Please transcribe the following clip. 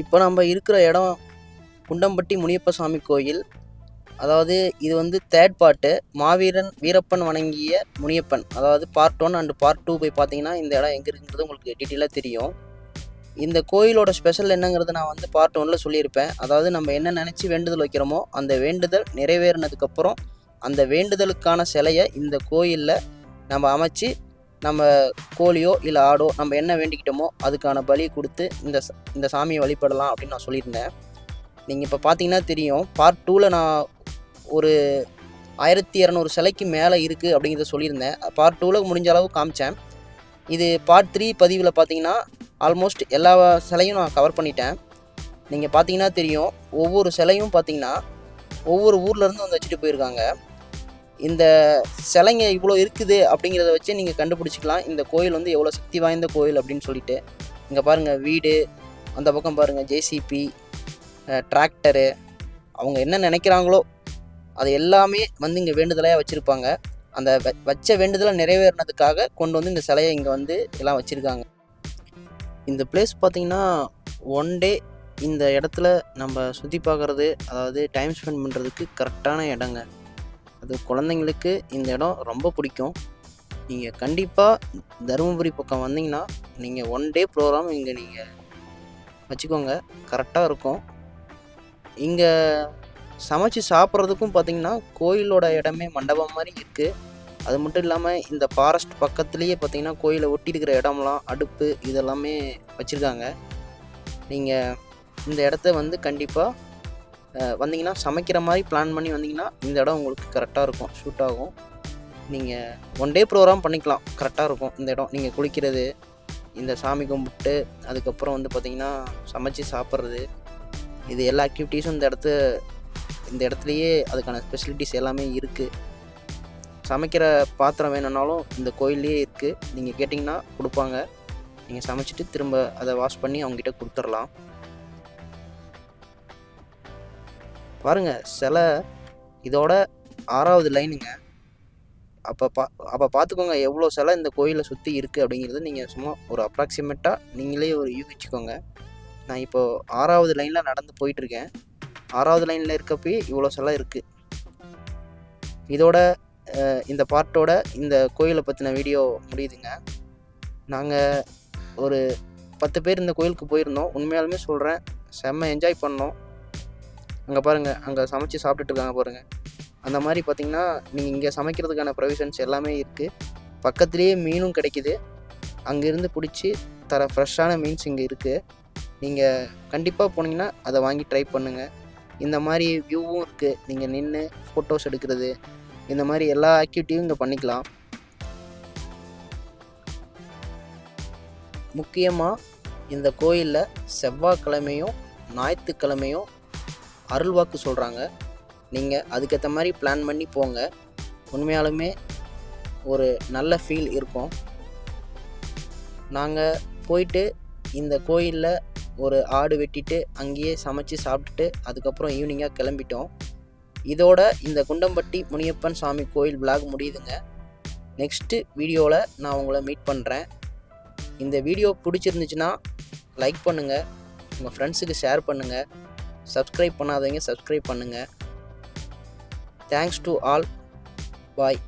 இப்போ நம்ம இருக்கிற இடம் குண்டம்பட்டி முனியப்ப சாமி கோயில். அதாவது இது வந்து தேர்ட் பார்ட்டு, மாவீரன் வீரப்பன் வணங்கிய முனியப்பன். அதாவது பார்ட் 1 அண்ட் பார்ட் 2 போய் பார்த்தீங்கன்னா இந்த இடம் எங்கே இருக்குங்கிறது உங்களுக்கு டீட்டெயிலாக தெரியும். இந்த கோயிலோட ஸ்பெஷல் என்னங்கிறது நான் வந்து பார்ட் 1ல் சொல்லியிருப்பேன். அதாவது நம்ம என்ன நினச்சி வேண்டுதல் வைக்கிறோமோ அந்த வேண்டுதல் நிறைவேறினதுக்கப்புறம் அந்த வேண்டுதலுக்கான சிலையை இந்த கோயிலில் நம்ம அமைச்சு நம்ம கோழியோ இல்லை ஆடோ நம்ம என்ன வேண்டிக்கிட்டோமோ அதுக்கான பலி கொடுத்து இந்த சாமியை வழிபடலாம் அப்படின்னு நான் சொல்லியிருந்தேன். நீங்கள் இப்போ பார்த்தீங்கன்னா தெரியும், பார்ட் 2ல் நான் ஒரு 1200 சிலைக்கு மேலே இருக்குது அப்படிங்கிறத சொல்லியிருந்தேன். பார்ட் 2ல் முடிஞ்ச அளவு காமிச்சேன். இது பார்ட் 3 பதிவில் பார்த்தீங்கன்னா ஆல்மோஸ்ட் எல்லா சிலையும் நான் கவர் பண்ணிட்டேன். நீங்கள் பார்த்தீங்கன்னா தெரியும், ஒவ்வொரு சிலையும் பார்த்தீங்கன்னா ஒவ்வொரு ஊர்லேருந்து வந்து வச்சுட்டு போயிருக்காங்க. இந்த சிலைங்க இவ்வளோ இருக்குது அப்படிங்கிறத வச்சு நீங்கள் கண்டுபிடிச்சிக்கலாம் இந்த கோயில் வந்து எவ்வளோ சக்தி வாய்ந்த கோயில் அப்படின்னு சொல்லிட்டு. இங்கே பாருங்கள் வீடு, அந்த பக்கம் பாருங்கள் ஜேசிபி, டிராக்டரு, அவங்க என்ன நினைக்கிறாங்களோ அது எல்லாமே வந்து இங்கே வேண்டுதலையாக வச்சுருப்பாங்க. அந்த வச்ச வேண்டுதலை நிறைவேறினதுக்காக கொண்டு வந்து இந்த சிலையை இங்கே வந்து எல்லாம் வச்சுருக்காங்க. இந்த பிளேஸ் பார்த்திங்கன்னா ஒன் டே இந்த இடத்துல நம்ம சுற்றி பார்க்குறது, அதாவது டைம் ஸ்பெண்ட் பண்ணுறதுக்கு கரெக்டான இடங்க. அது குழந்தைங்களுக்கு இந்த இடம் ரொம்ப பிடிக்கும். நீங்கள் கண்டிப்பாக தருமபுரி பக்கம் வந்தீங்கன்னா நீங்கள் ஒன் டே ப்ரோக்ராம் இங்கே நீங்கள் வச்சுக்கோங்க, கரெக்டாக இருக்கும். இங்கே சமைச்சு சாப்பிட்றதுக்கும் பார்த்திங்கன்னா கோயிலோட இடமே மண்டபம் மாதிரி இருக்குது. அது மட்டும் இல்லாமல் இந்த ஃபாரஸ்ட் பக்கத்துலேயே பார்த்திங்கன்னா கோயிலை ஒட்டி இருக்கிற இடம்லாம் அடுப்பு இதெல்லாமே வச்சுருக்காங்க. நீங்கள் இந்த இடத்த வந்து கண்டிப்பாக வந்தீங்கன்னா சமைக்கிற மாதிரி பிளான் பண்ணி வந்தீங்கன்னா இந்த இடம் உங்களுக்கு கரெக்டாக இருக்கும், ஷூட் ஆகும். நீங்கள் ஒன் டே ப்ரோக்ராம் பண்ணிக்கலாம், கரெக்டாக இருக்கும் இந்த இடம். நீங்கள் குளிக்கிறது, இந்த சாமி கும்பிட்டு அதுக்கப்புறம் வந்து பார்த்திங்கன்னா சமைச்சு சாப்பிட்றது, இது எல்லா ஆக்டிவிட்டீஸும் இந்த இடத்துலையே அதுக்கான ஸ்பெசிலிட்டிஸ் எல்லாமே இருக்குது. சமைக்கிற பாத்திரம் வேணும்னாலும் இந்த கோயிலே இருக்குது. நீங்கள் கேட்டிங்கன்னா கொடுப்பாங்க. நீங்கள் சமைச்சிட்டு திரும்ப அதை வாஷ் பண்ணி அவங்ககிட்ட கொடுத்துடலாம். பாருங்கள் சிலை இதோட 6வது லைனுங்க. அப்போ பார்த்துக்கோங்க எவ்வளோ சிலை இந்த கோயிலை சுற்றி இருக்குது அப்படிங்கிறது. நீங்கள் சும்மா ஒரு அப்ராக்சிமேட்டாக நீங்களே ஒரு யூகிச்சுக்கோங்க. நான் இப்போது 6வது லைனில் நடந்து போயிட்டுருக்கேன். 6வது லைனில் இருக்கப்பே இவ்வளோ சிலை இருக்குது. இதோட இந்த பார்ட்டோட இந்த கோயிலை பற்றின வீடியோ முடியுதுங்க. நாங்கள் ஒரு 10 பேர் இந்த கோயிலுக்கு போயிருந்தோம். உண்மையாலுமே சொல்கிறேன், செம்ம என்ஜாய் பண்ணோம். அங்கே பாருங்கள், அங்கே சமைச்சு சாப்பிட்டுட்டு இருக்காங்க பாருங்கள். அந்த மாதிரி பார்த்திங்கன்னா நீங்கள் இங்கே சமைக்கிறதுக்கான ப்ரொவிஷன்ஸ் எல்லாமே இருக்குது. பக்கத்துலேயே மீனும் கிடைக்கிது. அங்கேருந்து பிடிச்சி தர ஃப்ரெஷ்ஷான மீன்ஸ் இங்கே இருக்குது. நீங்கள் கண்டிப்பாக போனீங்கன்னா அதை வாங்கி ட்ரை பண்ணுங்கள். இந்த மாதிரி வியூவும் இருக்குது. நீங்கள் நின்று ஃபோட்டோஸ் எடுக்கிறது, இந்த மாதிரி எல்லா ஆக்டிவிட்டியும் இங்கே பண்ணிக்கலாம். முக்கியமாக இந்த கோயிலில் செவ்வாய்க்கிழமையும் ஞாயிற்றுக்கிழமையும் அருள்வாக்கு சொல்கிறாங்க. நீங்கள் அதுக்கேற்ற மாதிரி பிளான் பண்ணி போங்க. உண்மையாலுமே ஒரு நல்ல ஃபீல் இருக்கும். நாங்கள் போயிட்டு இந்த கோயிலில் ஒரு ஆடு வெட்டிட்டு அங்கேயே சமைச்சு சாப்பிட்டுட்டு அதுக்கப்புறம் ஈவினிங்காக கிளம்பிட்டோம். இதோட இந்த குண்டம்பட்டி முனியப்பன் சாமி கோயில் விலாக் முடியுதுங்க. நெக்ஸ்ட்டு வீடியோவில் நான் உங்களை மீட் பண்ணுறேன். இந்த வீடியோ பிடிச்சிருந்துச்சுன்னா லைக் பண்ணுங்கள், உங்கள் ஃப்ரெண்ட்ஸுக்கு ஷேர் பண்ணுங்கள், சப்ஸ்கிரைப் பண்ணாதவங்க சப்ஸ்கிரைப் பண்ணுங்கள். Thanks to all. பாய்.